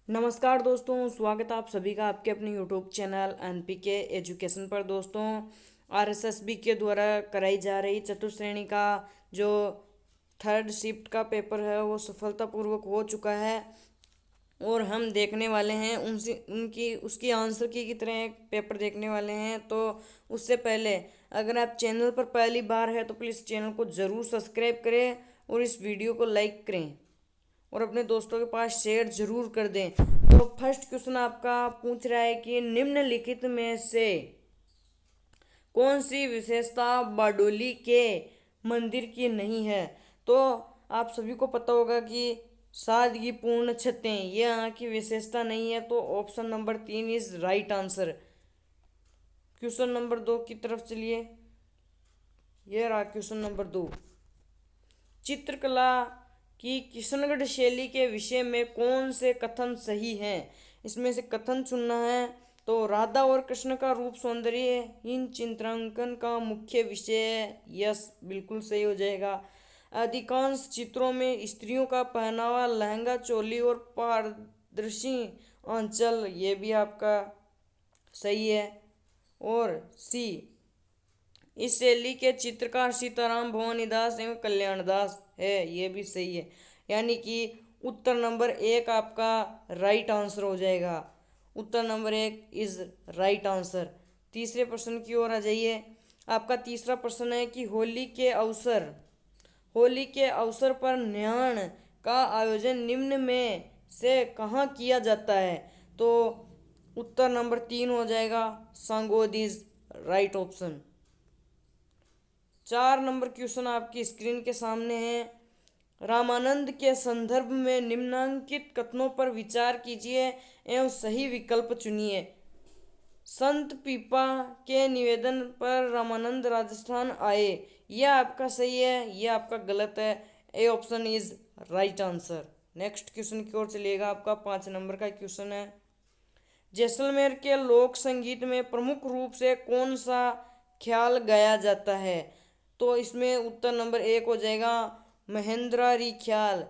नमस्कार दोस्तों, स्वागत है आप सभी का आपके अपने यूट्यूब चैनल एनपीके एजुकेशन पर। दोस्तों, आरएसएसबी के द्वारा कराई जा रही चतुर्थ श्रेणी का जो थर्ड शिफ्ट का पेपर है वो सफलतापूर्वक हो चुका है और हम देखने वाले हैं उनसे उनकी उसकी आंसर की तरह एक पेपर देखने वाले हैं। तो उससे पहले अगर आप चैनल पर पहली बार है तो प्लीज़ चैनल को ज़रूर सब्सक्राइब करें और इस वीडियो को लाइक करें और अपने दोस्तों के पास शेयर जरूर कर दें। तो फर्स्ट क्वेश्चन आपका पूछ रहा है कि निम्नलिखित में से कौन सी विशेषता बारडोली के मंदिर की नहीं है। तो आप सभी को पता होगा कि सादगीपूर्ण छतें ये यहाँ की विशेषता नहीं है, तो option number 3 is right answer. Question number 2 की तरफ चलिए। यह रहा क्वेश्चन नंबर 2। चित्रकला की किशनगढ़ शैली के विषय में कौन से कथन सही हैं। इसमें से कथन चुनना है। तो राधा और कृष्ण का रूप सौंदर्य इन चित्रांकन का मुख्य विषय है। यस, बिल्कुल सही हो जाएगा। अधिकांश चित्रों में स्त्रियों का पहनावा लहंगा चोली और पारदर्शी आंचल, ये भी आपका सही है। और सी, इस शैली के चित्रकार सीताराम भवानीदास एवं कल्याणदास है, ये भी सही है। यानी कि उत्तर नंबर 1 आपका राइट आंसर हो जाएगा। उत्तर नंबर 1 इज राइट आंसर। तीसरे प्रश्न की ओर आ जाइए। आपका तीसरा प्रश्न है कि होली के अवसर पर न्याण का आयोजन निम्न में से कहाँ किया जाता है। तो उत्तर नंबर 3 हो जाएगा। Sangod is right option. 4 number question आपकी स्क्रीन के सामने है। रामानंद के संदर्भ में निम्नांकित कथनों पर विचार कीजिए एवं सही विकल्प चुनिए। संत पीपा के निवेदन पर रामानंद राजस्थान आए, यह आपका सही है, यह आपका गलत है। A option is right answer. Next question की ओर चलिएगा। आपका 5 नंबर का क्वेश्चन है। जैसलमेर के लोक संगीत में प्रमुख रूप से कौन सा ख्याल गाया जाता है। तो इसमें उत्तर नंबर 1 हो जाएगा महेंद्रारी ख्याल,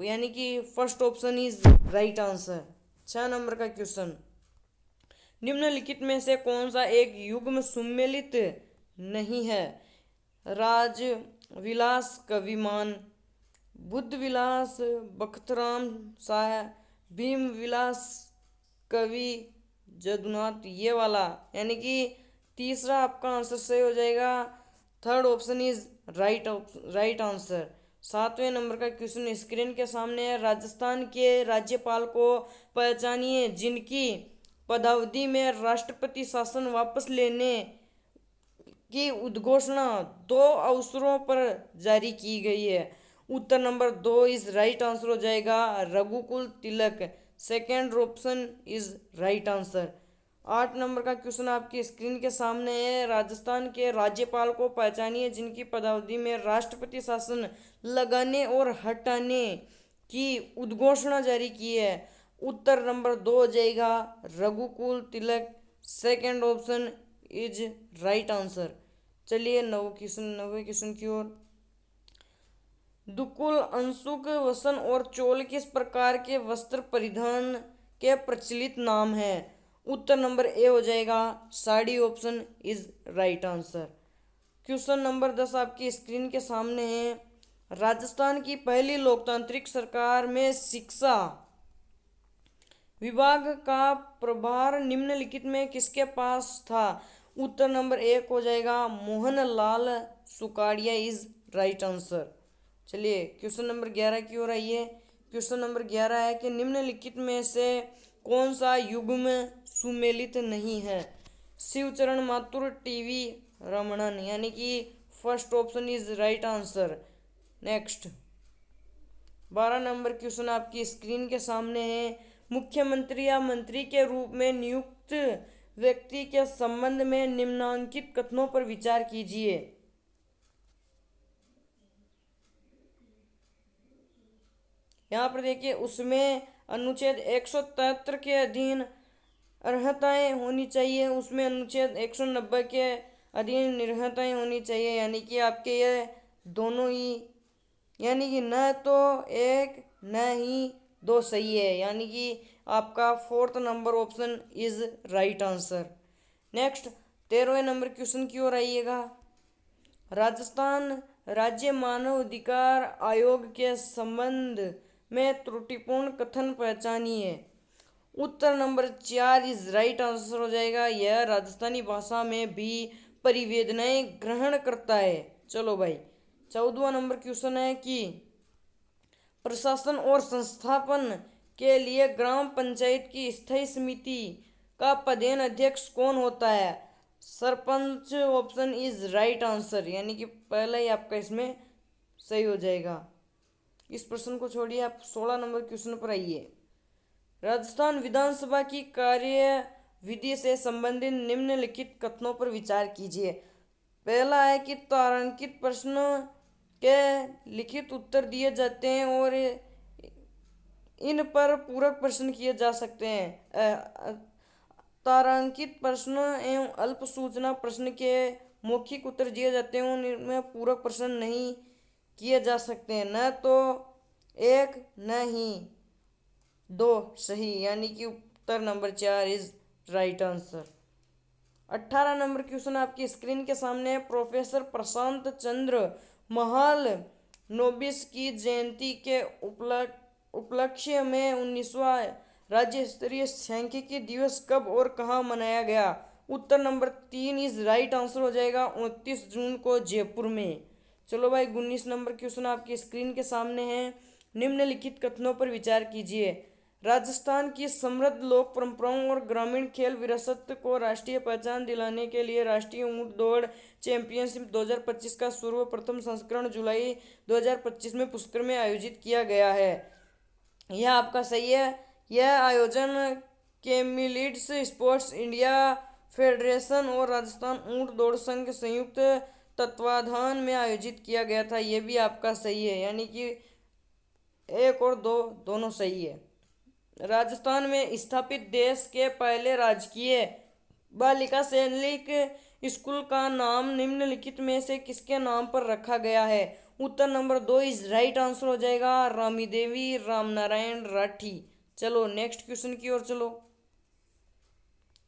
यानी कि first option is right answer. 6 number का क्वेश्चन। निम्नलिखित में से कौन सा एक युग्म सुमेलित नहीं है। राज विलास कविमान, बुद्ध विलास बख्तराम शाह, भीम विलास कवि जदुनाथ, ये वाला, यानी कि तीसरा आपका आंसर सही हो जाएगा। Third option is right answer. 7वें नंबर का क्वेश्चन स्क्रीन के सामने है। राजस्थान के राज्यपाल को पहचानिए जिनकी पदावधि में राष्ट्रपति शासन वापस लेने की उद्घोषणा 2 अवसरों पर जारी की गई है। उत्तर नंबर 2 इज राइट आंसर हो जाएगा। Raghukul Tilak, second option is right answer. 8 number का क्वेश्चन आपकी स्क्रीन के सामने है। राजस्थान के राज्यपाल को पहचानिए जिनकी पदावधि में राष्ट्रपति शासन लगाने और हटाने की उद्घोषणा जारी की है। उत्तर नंबर 2 हो जाएगा Raghukul Tilak, second option is right answer. चलिए 9वें क्वेश्चन की ओर। दुकुल, अंशुक, वसन और चोल किस प्रकार के वस्त्र परिधान के प्रचलित नाम है। उत्तर नंबर ए हो जाएगा sari, option is right answer. Question number 10 आपकी स्क्रीन के सामने है। राजस्थान की पहली लोकतांत्रिक सरकार में शिक्षा विभाग का प्रभार निम्नलिखित में किसके पास था। उत्तर नंबर 1 हो जाएगा Mohan Lal सुकाड़िया is right answer. चलिए क्वेश्चन नंबर 11 की ओर आइए। क्वेश्चन नंबर 11 है कि निम्नलिखित में से कौन सा युग्म सुमेलित नहीं है। शिवचरण माथुर, टीवी रमणन, यानी कि first option is right answer. Next 12 number question आपकी स्क्रीन के सामने है। मुख्यमंत्री या मंत्री के रूप में नियुक्त व्यक्ति के संबंध में निम्नांकित कथनों पर विचार कीजिए। यहाँ पर देखिए, उसमें अनुच्छेद 173 के अधीन अर्हताएं होनी चाहिए, उसमें अनुच्छेद 190 के अधीन निर्हताएं होनी चाहिए। यानी कि आपके ये दोनों ही, यानी कि न तो एक न ही दो सही है, यानी कि आपका fourth number option is right answer. Next 13वें नंबर क्वेश्चन की ओर आइएगा। राजस्थान राज्य मानव अधिकार आयोग के संबंध में त्रुटिपूर्ण कथन पहचानिए। उत्तर नंबर 4 इज राइट आंसर हो जाएगा। यह राजस्थानी भाषा में भी परिवेदनाएं ग्रहण करता है। चलो भाई 14वां नंबर क्वेश्चन है कि प्रशासन और संस्थापन के लिए ग्राम पंचायत की स्थायी समिति का पदेन अध्यक्ष कौन होता है? Sarpanch option is right answer, यानी कि पहला ही आपका इसमें सही हो जाएगा। इस प्रश्न को छोड़िए, आप 16 नंबर क्वेश्चन पर आइए। राजस्थान विधानसभा की कार्य विधि से संबंधित निम्नलिखित कथनों पर विचार कीजिए। पहला है कि तारांकित प्रश्न के लिखित उत्तर दिए जाते हैं और इन पर पूरक प्रश्न किए जा सकते हैं। तारांकित प्रश्न एवं अल्प सूचना प्रश्न के मौखिक उत्तर दिए जाते हैं, उनमें पूरक प्रश्न नहीं किए जा सकते हैं। न तो एक न ही दो सही, यानी कि उत्तर number 4 is right answer. 18 number question आपकी स्क्रीन के सामने है। प्रोफेसर प्रशांत चंद्र महाल नोबिस की जयंती के उपलक्ष्य में 19वां राज्य स्तरीय सांख्यिकी दिवस कब और कहाँ मनाया गया? उत्तर नंबर 3 इज राइट आंसर हो जाएगा, 29 जून को जयपुर में। चलो भाई 19 नंबर क्वेश्चन आपकी स्क्रीन के सामने है। निम्नलिखित कथनों पर विचार कीजिए। राजस्थान की समृद्ध लोक परंपराओं और ग्रामीण खेल विरासत को राष्ट्रीय पहचान दिलाने के लिए राष्ट्रीय ऊंट दौड़ चैंपियनशिप 2025 का सर्वप्रथम संस्करण जुलाई 2025 में पुष्कर में आयोजित किया गया है। यह आपका सही है। यह आयोजन केमिलिट्स स्पोर्ट्स इंडिया फेडरेशन और राजस्थान ऊंट दौड़ संघ संयुक्त तत्वाधान में आयोजित किया गया था। यह भी आपका सही है, यानी कि एक और दो दोनों सही है। राजस्थान में स्थापित देश के पहले राजकीय बालिका सैनिक स्कूल का नाम निम्नलिखित में से किसके नाम पर रखा गया है? उत्तर नंबर 2 इज राइट आंसर हो जाएगा, रामी देवी रामनारायण राठी। चलो नेक्स्ट क्वेश्चन की ओर चलो।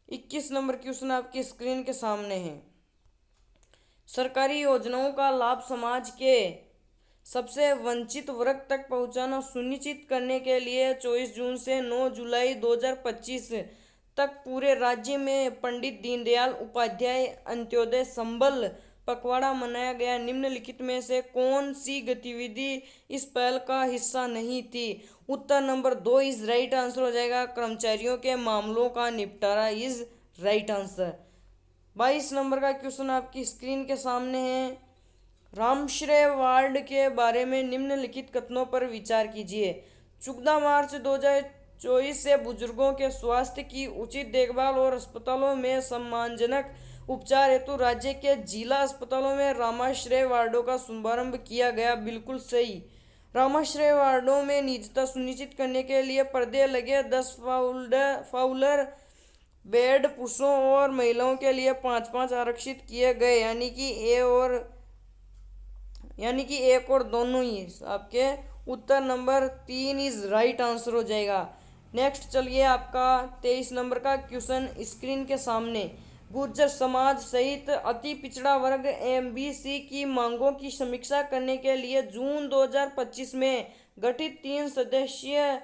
21 नंबर क्वेश्चन आपकी स्क्रीन के सामने है। सरकारी योजनाओं का लाभ समाज के सबसे वंचित वर्ग तक पहुंचाना सुनिश्चित करने के लिए 24 जून से 9 जुलाई 2025 तक पूरे राज्य में पंडित दीनदयाल उपाध्याय अंत्योदय संबल पखवाड़ा मनाया गया। निम्नलिखित में से कौन सी गतिविधि इस पहल का हिस्सा नहीं थी? उत्तर नंबर 2 इज राइट आंसर हो जाएगा, कर्मचारियों के मामलों का निपटारा इज राइट आंसर। 22 नंबर का क्वेश्चन आपकी स्क्रीन के सामने है। रामश्रय वार्ड के बारे में निम्नलिखित कथनों पर विचार कीजिए। 14 मार्च 2024 से बुजुर्गों के स्वास्थ्य की उचित देखभाल और अस्पतालों में सम्मानजनक उपचार हेतु राज्य के जिला अस्पतालों में रामाश्रय वार्डों का शुभारंभ किया गया। बिल्कुल सही। रामाश्रय वार्डों में निजता सुनिश्चित करने के लिए पर्दे लगे 10 फाउलर बेड पुरुषों और महिलाओं के लिए 5-5 आरक्षित किए गए, यानी कि एक और दोनों ही आपके उत्तर नंबर 3 इज राइट आंसर हो जाएगा। नेक्स्ट चलिए आपका 23 नंबर का क्वेश्चन स्क्रीन के सामने। गुर्जर समाज सहित अति पिछड़ा वर्ग एमबीसी की मांगों की समीक्षा करने के लिए जून 2025 में गठित 3 सदस्यीय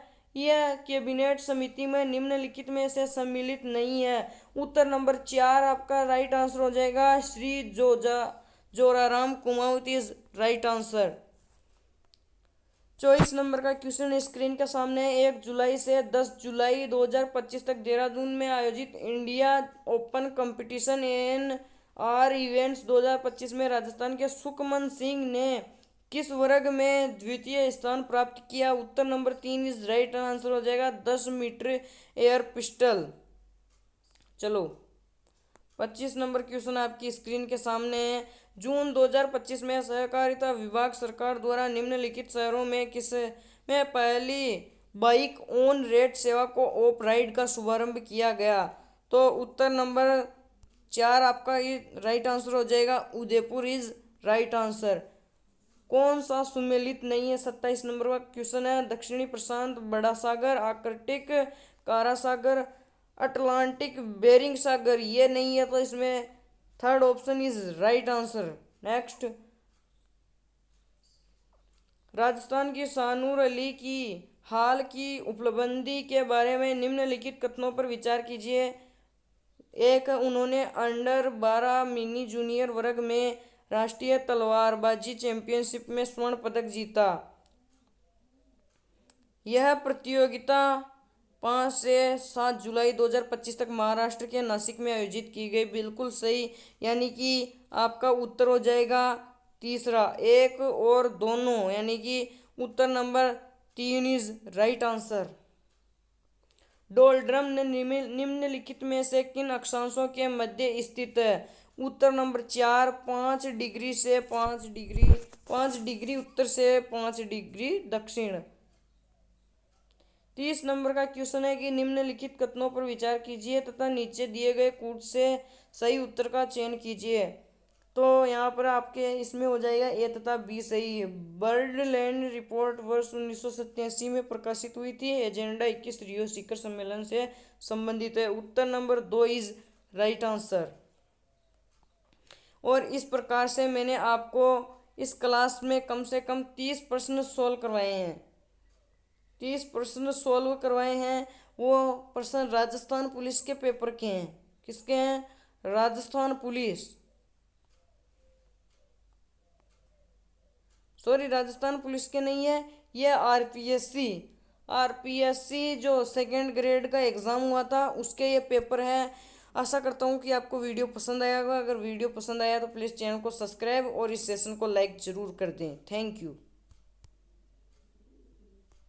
कैबिनेट समिति में निम्नलिखित में से सम्मिलित नहीं है। उत्तर नंबर 4 आपका राइट आंसर हो जाएगा, Shri Joraram Kumawat is right answer. 24 number का क्वेश्चन स्क्रीन के सामने है। 1 जुलाई से 10 जुलाई 2025 तक देहरादून में आयोजित India open competition N R events 2025 में राजस्थान के सुखमन सिंह ने किस वर्ग में द्वितीय स्थान प्राप्त किया? उत्तर नंबर 3 इज राइट आंसर हो जाएगा, 10 मीटर एयर पिस्टल। चलो 25 नंबर क्वेश्चन आपकी स्क्रीन के सामने है। जून 2025 में सहकारिता विभाग सरकार द्वारा निम्नलिखित शहरों में किस में पहली बाइक ऑन रेट सेवा को ऑफ राइड का शुभारंभ किया गया? तो उत्तर नंबर 4 आपका ये राइट आंसर हो जाएगा, उदयपुर इज राइट आंसर। कौन सा सुमेलित नहीं है? 27 नंबर का क्वेश्चन है। दक्षिणी प्रशांत, बड़ा सागर, आर्कटिक, कारा सागर, अटलांटिक, बेरिंग सागर। ये नहीं है, तो इसमें third option is right answer. Next, Rajasthan की शानूर अली की हाल की उपलब्धि के बारे में निम्नलिखित कथनों पर विचार कीजिए। एक, उन्होंने अंडर 12 मिनी जूनियर वर्ग में राष्ट्रीय तलवारबाजी चैंपियनशिप में स्वर्ण पदक जीता। यह प्रतियोगिता 5 से 7 जुलाई 2025 तक महाराष्ट्र के नासिक में आयोजित की गई। बिल्कुल सही, यानी कि आपका उत्तर हो जाएगा तीसरा, एक और दोनों, यानी कि उत्तर number 3 is right answer. Doldrum निम्नलिखित में से किन अक्षांशों के मध्य स्थित है? उत्तर नंबर 4, 5 डिग्री से 5 डिग्री, 5 डिग्री उत्तर से 5 डिग्री दक्षिण। 30 नंबर का क्वेश्चन है कि निम्नलिखित कथनों पर विचार कीजिए तथा नीचे दिए गए कूट से सही उत्तर का चयन कीजिए। तो यहाँ पर आपके इसमें हो जाएगा ए तथा बी सही है। बर्डलैंड रिपोर्ट वर्ष 1987 में प्रकाशित हुई थी। एजेंडा 21 रियो शिखर सम्मेलन से संबंधित है। उत्तर नंबर 2 इज राइट आंसर। और इस प्रकार से मैंने आपको इस क्लास में कम से कम 30 प्रश्न सोल्व करवाए हैं। 30 प्रश्न सोल्व करवाए हैं। वो प्रश्न राजस्थान पुलिस के पेपर के हैं। किसके हैं? Rajasthan police, sorry Rajasthan police के नहीं है, ये आरपीएससी जो सेकेंड ग्रेड का एग्ज़ाम हुआ था उसके ये पेपर है। आशा करता हूँ कि आपको वीडियो पसंद आया होगा। अगर वीडियो पसंद आया तो प्लीज़ चैनल को सब्सक्राइब और इस सेशन को लाइक ज़रूर कर दें। Thank you.